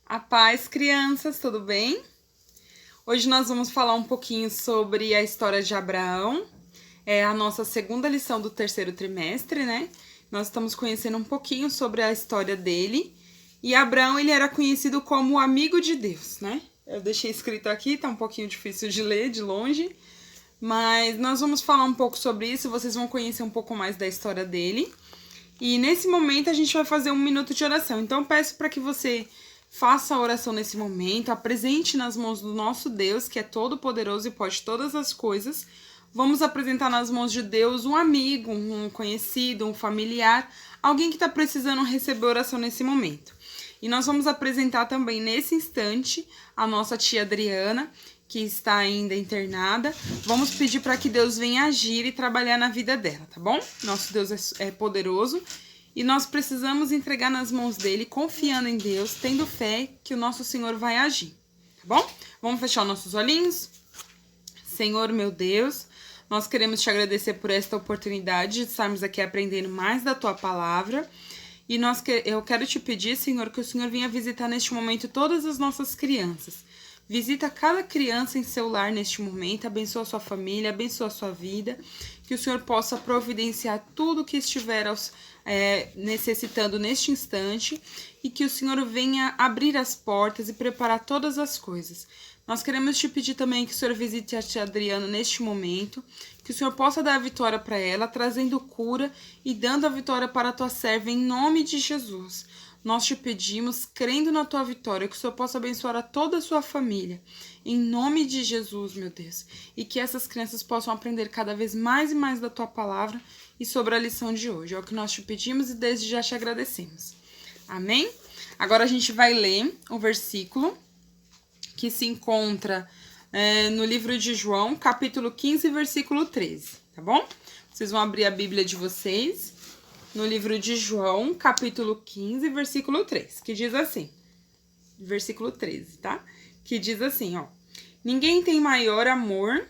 A paz, crianças, tudo bem? Hoje nós vamos falar um pouquinho sobre a história de Abraão. É a nossa segunda lição do terceiro trimestre, né? Nós estamos conhecendo um pouquinho sobre a história dele. E Abraão, ele era conhecido como o amigo de Deus, né? Eu deixei escrito aqui, tá um pouquinho difícil de ler de longe. Mas nós vamos falar um pouco sobre isso, vocês vão conhecer um pouco mais da história dele. E nesse momento a gente vai fazer 1 minuto de oração. Então eu peço para que você faça a oração nesse momento, apresente nas mãos do nosso Deus, que é todo poderoso e pode todas as coisas. Vamos apresentar nas mãos de Deus um amigo, um conhecido, um familiar, alguém que está precisando receber oração nesse momento. E nós vamos apresentar também nesse instante a nossa tia Adriana, que está ainda internada. Vamos pedir para que Deus venha agir e trabalhar na vida dela, tá bom? Nosso Deus é poderoso e nós precisamos entregar nas mãos dele, confiando em Deus, tendo fé que o nosso Senhor vai agir, tá bom? Vamos fechar nossos olhinhos? Senhor, meu Deus, nós queremos te agradecer por esta oportunidade de estarmos aqui aprendendo mais da tua palavra. E eu quero te pedir, Senhor, que o Senhor venha visitar neste momento todas as nossas crianças. Visita cada criança em seu lar neste momento, abençoa a sua família, abençoa a sua vida, que o Senhor possa providenciar tudo que estiver necessitando neste instante e que o Senhor venha abrir as portas e preparar todas as coisas. Nós queremos te pedir também que o Senhor visite a tia Adriana neste momento, que o Senhor possa dar a vitória para ela, trazendo cura e dando a vitória para a tua serva em nome de Jesus. Nós te pedimos, crendo na tua vitória, que o Senhor possa abençoar a toda a sua família, em nome de Jesus, meu Deus, e que essas crianças possam aprender cada vez mais e mais da tua palavra e sobre a lição de hoje. É o que nós te pedimos e desde já te agradecemos. Amém? Agora a gente vai ler o versículo que se encontra no livro de João, capítulo 15, versículo 13, tá bom? Vocês vão abrir a Bíblia de vocês no livro de João, capítulo 15, versículo 3, que diz assim, versículo 13, tá? Que diz assim, ó: ninguém tem maior amor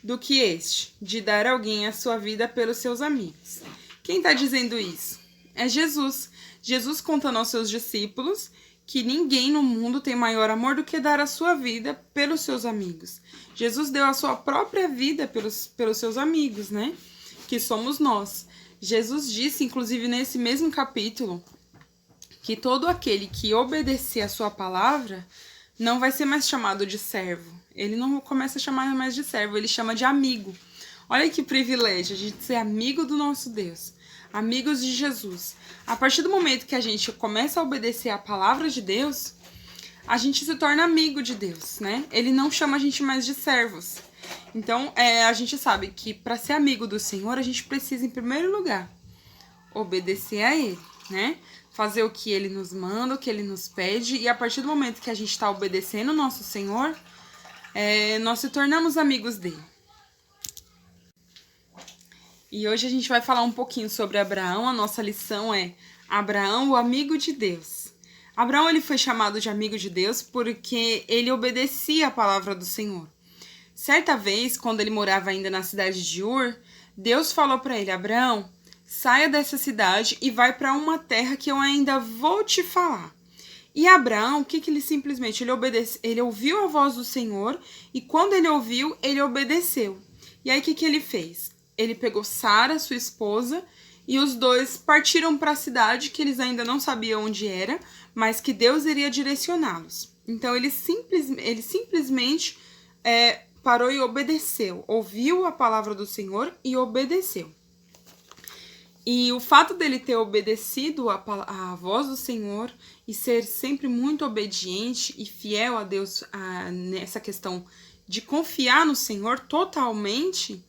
do que este, de dar alguém a sua vida pelos seus amigos. Quem tá dizendo isso? É Jesus. Jesus contando aos seus discípulos que ninguém no mundo tem maior amor do que dar a sua vida pelos seus amigos. Jesus deu a sua própria vida pelos seus amigos, né? Que somos nós. Jesus disse, inclusive nesse mesmo capítulo, que todo aquele que obedecer a sua palavra não vai ser mais chamado de servo. Ele não começa a chamar mais de servo, ele chama de amigo. Olha que privilégio a gente ser amigo do nosso Deus, amigos de Jesus. A partir do momento que a gente começa a obedecer a palavra de Deus, a gente se torna amigo de Deus, né? Ele não chama a gente mais de servos. Então, a gente sabe que para ser amigo do Senhor, a gente precisa, em primeiro lugar, obedecer a Ele, né? Fazer o que Ele nos manda, o que Ele nos pede. E a partir do momento que a gente está obedecendo o nosso Senhor, nós se tornamos amigos dele. E hoje a gente vai falar um pouquinho sobre Abraão. A nossa lição é Abraão, o amigo de Deus. Abraão, ele foi chamado de amigo de Deus porque ele obedecia a palavra do Senhor. Certa vez, quando ele morava ainda na cidade de Ur, Deus falou para ele: Abraão, saia dessa cidade e vai para uma terra que eu ainda vou te falar. E Abraão, o que ele simplesmente, ele ouviu a voz do Senhor e quando ele ouviu, ele obedeceu. E aí o que ele fez? Ele pegou Sara, sua esposa, e os dois partiram para a cidade que eles ainda não sabiam onde era, mas que Deus iria direcioná-los. Então ele simplesmente parou e obedeceu, ouviu a palavra do Senhor e obedeceu. E o fato dele ter obedecido a voz do Senhor e ser sempre muito obediente e fiel a Deus nessa questão de confiar no Senhor totalmente,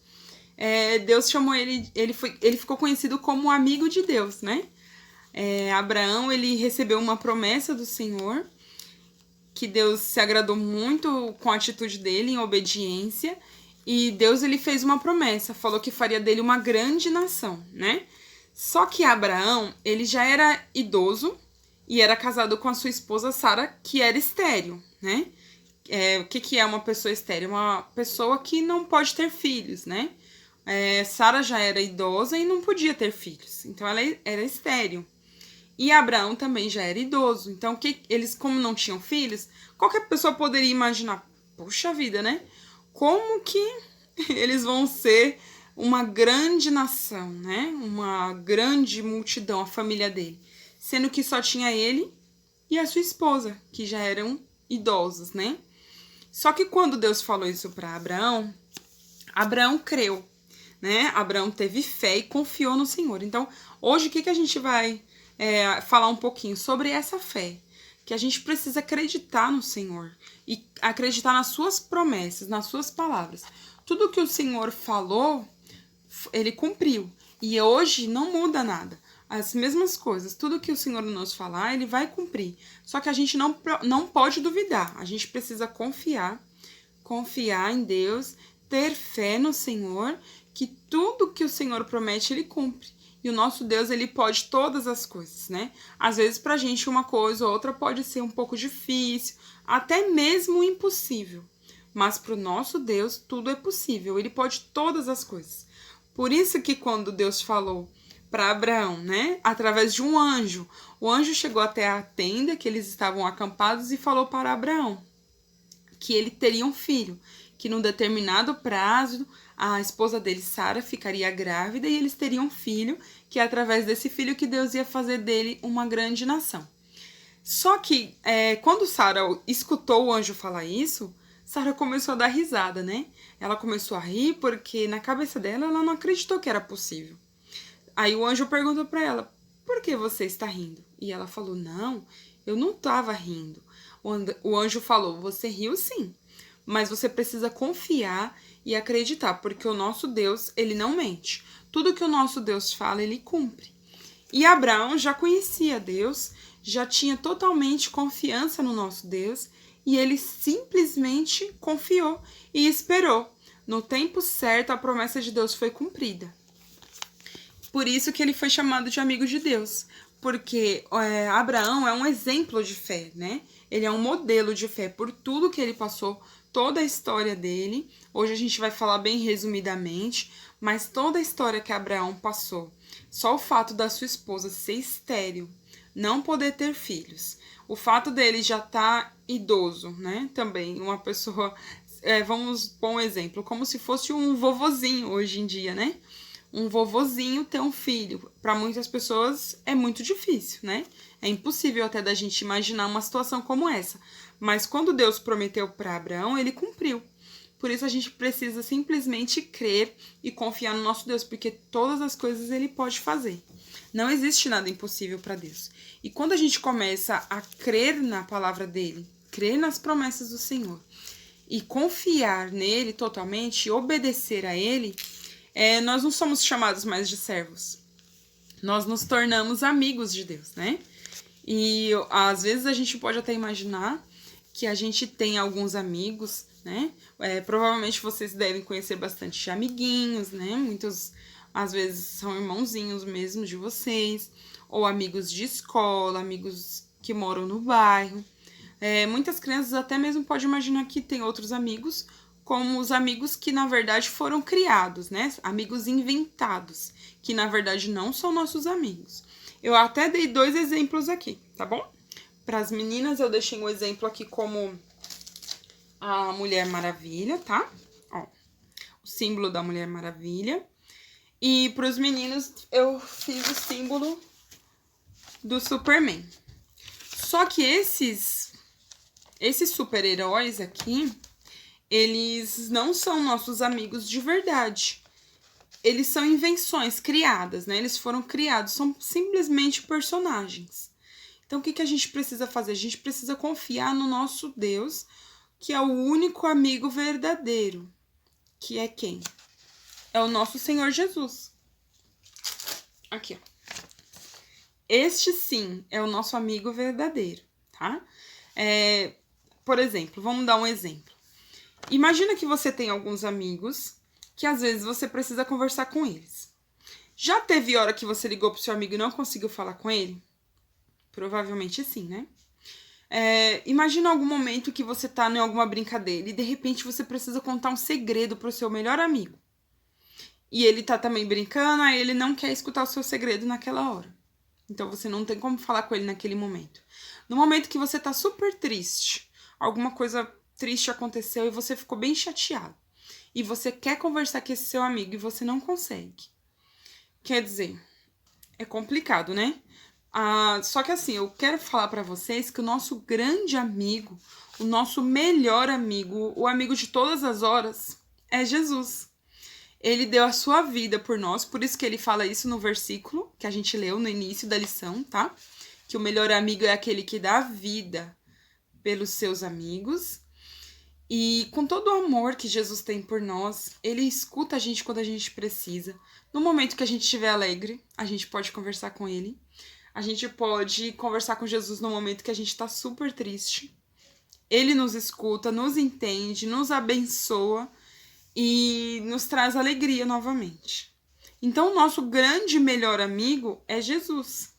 Deus chamou ele ficou conhecido como amigo de Deus, né? Abraão, ele recebeu uma promessa do Senhor, que Deus se agradou muito com a atitude dele em obediência, e Deus, ele fez uma promessa, falou que faria dele uma grande nação, né? Só que Abraão, ele já era idoso e era casado com a sua esposa Sara, que era estéril, né? O que é uma pessoa estéril? Uma pessoa que não pode ter filhos, né? Sara já era idosa e não podia ter filhos, então ela era estéril. E Abraão também já era idoso. Então, eles, como não tinham filhos, qualquer pessoa poderia imaginar, puxa vida, né? Como que eles vão ser uma grande nação, né? Uma grande multidão, a família dele. Sendo que só tinha ele e a sua esposa, que já eram idosos, né? Só que quando Deus falou isso para Abraão, Abraão creu, né? Abraão teve fé e confiou no Senhor. Então, hoje, o que a gente vai falar um pouquinho sobre essa fé? Que a gente precisa acreditar no Senhor e acreditar nas suas promessas, nas suas palavras. Tudo que o Senhor falou, ele cumpriu. E hoje não muda nada. As mesmas coisas, tudo que o Senhor nos falar, ele vai cumprir. Só que a gente não pode duvidar. A gente precisa confiar em Deus, ter fé no Senhor, que tudo que o Senhor promete, ele cumpre. E o nosso Deus, ele pode todas as coisas, né? Às vezes, pra gente, uma coisa ou outra pode ser um pouco difícil, até mesmo impossível. Mas pro nosso Deus, tudo é possível. Ele pode todas as coisas. Por isso que quando Deus falou para Abraão, né? Através de um anjo, o anjo chegou até a tenda que eles estavam acampados e falou para Abraão que ele teria um filho, que num determinado prazo a esposa dele, Sara, ficaria grávida e eles teriam um filho, que é através desse filho que Deus ia fazer dele uma grande nação. Só que quando Sara escutou o anjo falar isso, Sara começou a dar risada, né? Ela começou a rir porque na cabeça dela ela não acreditou que era possível. Aí o anjo perguntou para ela, por que você está rindo? E ela falou, não, eu não estava rindo. O anjo falou, você riu sim, mas você precisa confiar e acreditar, porque o nosso Deus, ele não mente. Tudo que o nosso Deus fala, ele cumpre. E Abraão já conhecia Deus, já tinha totalmente confiança no nosso Deus, e ele simplesmente confiou e esperou. No tempo certo, a promessa de Deus foi cumprida. Por isso que ele foi chamado de amigo de Deus, porque Abraão é um exemplo de fé, né? Ele é um modelo de fé por tudo que ele passou, toda a história dele. Hoje a gente vai falar bem resumidamente, mas toda a história que Abraão passou, só o fato da sua esposa ser estéril, não poder ter filhos, o fato dele já estar idoso, né? Também uma pessoa, vamos pôr um exemplo, como se fosse um vovozinho hoje em dia, né? Um vovozinho ter um filho, para muitas pessoas é muito difícil, né? É impossível até da gente imaginar uma situação como essa. Mas quando Deus prometeu para Abraão, ele cumpriu. Por isso a gente precisa simplesmente crer e confiar no nosso Deus, porque todas as coisas ele pode fazer. Não existe nada impossível para Deus. E quando a gente começa a crer na palavra dele, crer nas promessas do Senhor e confiar nele totalmente e obedecer a ele, nós não somos chamados mais de servos. Nós nos tornamos amigos de Deus, né? E às vezes a gente pode até imaginar que a gente tem alguns amigos, né? Provavelmente vocês devem conhecer bastante amiguinhos, né? Muitos, às vezes, são irmãozinhos mesmo de vocês, ou amigos de escola, amigos que moram no bairro. Muitas crianças até mesmo podem imaginar que tem outros amigos, como os amigos que, na verdade, foram criados, né? Amigos inventados, que, na verdade, não são nossos amigos. Eu até dei 2 exemplos aqui, tá bom? Para as meninas, eu deixei um exemplo aqui como a Mulher Maravilha, tá? Ó, o símbolo da Mulher Maravilha. E para os meninos, eu fiz o símbolo do Superman. Só que esses super-heróis aqui, eles não são nossos amigos de verdade. Eles são invenções criadas, né? Eles foram criados, são simplesmente personagens. Então, o que a gente precisa fazer? A gente precisa confiar no nosso Deus, que é o único amigo verdadeiro. Que é quem? É o nosso Senhor Jesus. Aqui, ó. Este, sim, é o nosso amigo verdadeiro, tá? Por exemplo, vamos dar um exemplo. Imagina que você tem alguns amigos que às vezes você precisa conversar com eles. Já teve hora que você ligou pro seu amigo e não conseguiu falar com ele? Provavelmente sim, né? Imagina algum momento que você tá em alguma brincadeira e de repente você precisa contar um segredo pro seu melhor amigo. E ele tá também brincando, aí ele não quer escutar o seu segredo naquela hora. Então você não tem como falar com ele naquele momento. No momento que você tá super triste, alguma coisa triste aconteceu e você ficou bem chateado, e você quer conversar com esse seu amigo e você não consegue. Quer dizer, é complicado, né? Só que assim, eu quero falar pra vocês que o nosso grande amigo, o nosso melhor amigo, o amigo de todas as horas, é Jesus. Ele deu a sua vida por nós, por isso que ele fala isso no versículo que a gente leu no início da lição, tá? Que o melhor amigo é aquele que dá vida pelos seus amigos. E com todo o amor que Jesus tem por nós, ele escuta a gente quando a gente precisa. No momento que a gente estiver alegre, a gente pode conversar com ele. A gente pode conversar com Jesus no momento que a gente está super triste. Ele nos escuta, nos entende, nos abençoa e nos traz alegria novamente. Então, o nosso grande melhor amigo é Jesus.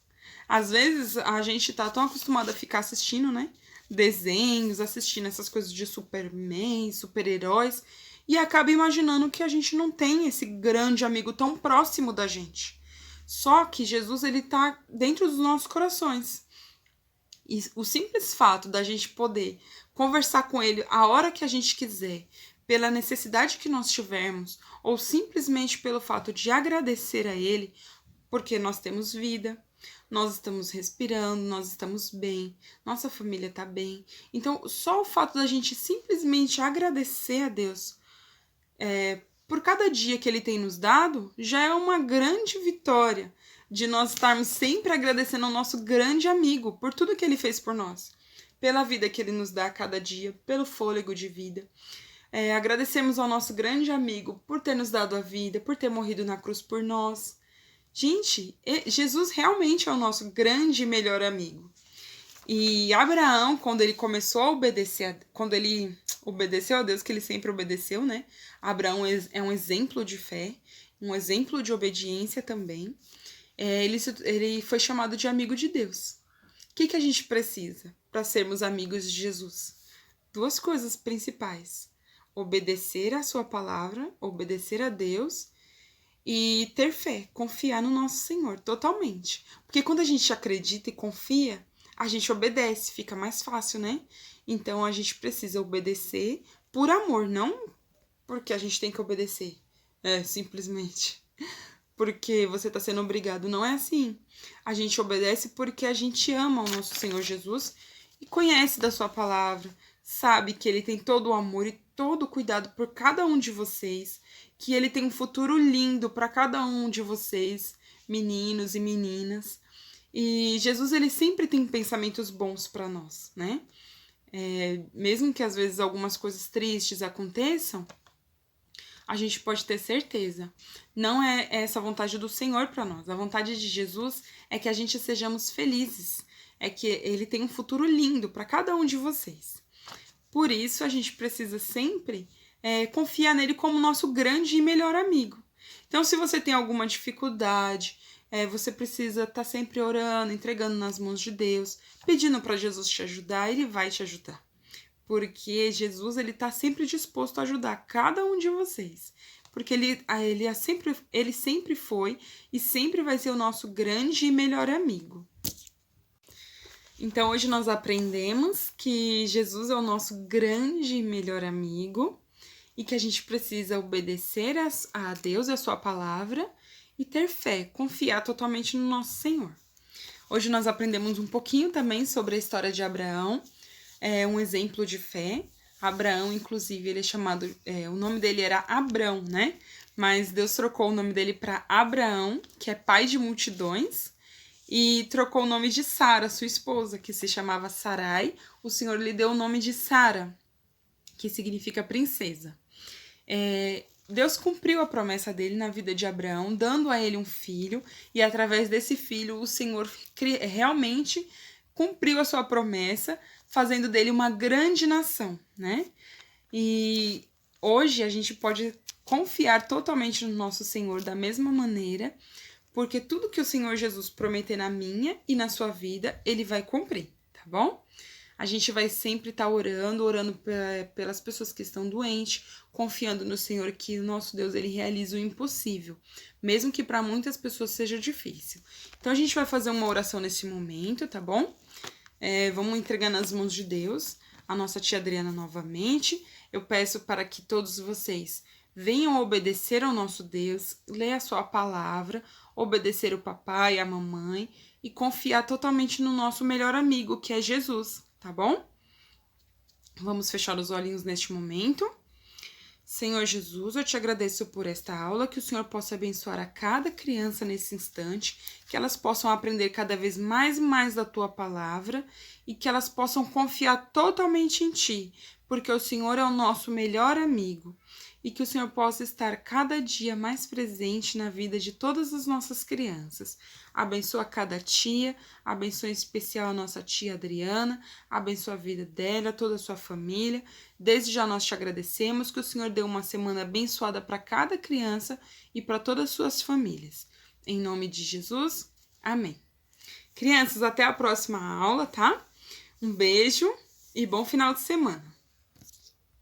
Às vezes, a gente tá tão acostumado a ficar assistindo, né? Desenhos, assistindo essas coisas de Superman, super-heróis, e acaba imaginando que a gente não tem esse grande amigo tão próximo da gente. Só que Jesus, ele tá dentro dos nossos corações. E o simples fato da gente poder conversar com ele a hora que a gente quiser, pela necessidade que nós tivermos, ou simplesmente pelo fato de agradecer a ele, porque nós temos vida, nós estamos respirando, nós estamos bem, nossa família está bem. Então, só o fato da gente simplesmente agradecer a Deus por cada dia que ele tem nos dado, já é uma grande vitória de nós estarmos sempre agradecendo ao nosso grande amigo por tudo que ele fez por nós, pela vida que ele nos dá a cada dia, pelo fôlego de vida. Agradecemos ao nosso grande amigo por ter nos dado a vida, por ter morrido na cruz por nós. Gente, Jesus realmente é o nosso grande e melhor amigo. E Abraão, quando ele começou a obedecer, quando ele obedeceu a Deus, que ele sempre obedeceu, né? Abraão é um exemplo de fé, um exemplo de obediência também. Ele foi chamado de amigo de Deus. O que a gente precisa para sermos amigos de Jesus? Duas coisas principais: obedecer a sua palavra, obedecer a Deus e ter fé, confiar no nosso Senhor totalmente. Porque quando a gente acredita e confia, a gente obedece, fica mais fácil, né? Então a gente precisa obedecer por amor, não porque a gente tem que obedecer. Simplesmente porque você está sendo obrigado. Não é assim. A gente obedece porque a gente ama o nosso Senhor Jesus e conhece da sua palavra, sabe que ele tem todo o amor e todo o cuidado por cada um de vocês, que ele tem um futuro lindo para cada um de vocês, meninos e meninas. E Jesus, ele sempre tem pensamentos bons para nós, né? Mesmo que às vezes algumas coisas tristes aconteçam, a gente pode ter certeza. Não é essa a vontade do Senhor para nós. A vontade de Jesus é que a gente sejamos felizes. É que ele tem um futuro lindo para cada um de vocês. Por isso, a gente precisa sempre confiar nele como nosso grande e melhor amigo. Então, se você tem alguma dificuldade, você precisa estar sempre orando, entregando nas mãos de Deus, pedindo para Jesus te ajudar, ele vai te ajudar. Porque Jesus, ele está sempre disposto a ajudar cada um de vocês. Porque ele sempre foi e sempre vai ser o nosso grande e melhor amigo. Então, hoje nós aprendemos que Jesus é o nosso grande e melhor amigo e que a gente precisa obedecer a Deus e a sua palavra e ter fé, confiar totalmente no nosso Senhor. Hoje nós aprendemos um pouquinho também sobre a história de Abraão, um exemplo de fé. Abraão, inclusive, ele é chamado, o nome dele era Abrão, né? Mas Deus trocou o nome dele para Abraão, que é pai de multidões, e trocou o nome de Sara, sua esposa, que se chamava Sarai. O Senhor lhe deu o nome de Sara, que significa princesa. Deus cumpriu a promessa dele na vida de Abraão, dando a ele um filho, e através desse filho o Senhor realmente cumpriu a sua promessa, fazendo dele uma grande nação, né? E hoje a gente pode confiar totalmente no nosso Senhor da mesma maneira, porque tudo que o Senhor Jesus prometer na minha e na sua vida, ele vai cumprir, tá bom? A gente vai sempre estar orando pelas pessoas que estão doentes, confiando no Senhor que o nosso Deus, ele realiza o impossível, mesmo que para muitas pessoas seja difícil. Então a gente vai fazer uma oração nesse momento, tá bom? Vamos entregar nas mãos de Deus a nossa tia Adriana novamente. Eu peço para que todos vocês venham obedecer ao nosso Deus, ler a sua palavra, obedecer o papai e a mamãe e confiar totalmente no nosso melhor amigo, que é Jesus, tá bom? Vamos fechar os olhinhos neste momento. Senhor Jesus, eu te agradeço por esta aula, que o Senhor possa abençoar a cada criança nesse instante, que elas possam aprender cada vez mais e mais da tua palavra e que elas possam confiar totalmente em ti, porque o Senhor é o nosso melhor amigo. E que o Senhor possa estar cada dia mais presente na vida de todas as nossas crianças. Abençoa cada tia, abençoa em especial a nossa tia Adriana, abençoa a vida dela, toda a sua família. Desde já nós te agradecemos, que o Senhor dê uma semana abençoada para cada criança e para todas as suas famílias. Em nome de Jesus, amém. Crianças, até a próxima aula, tá? Um beijo e bom final de semana.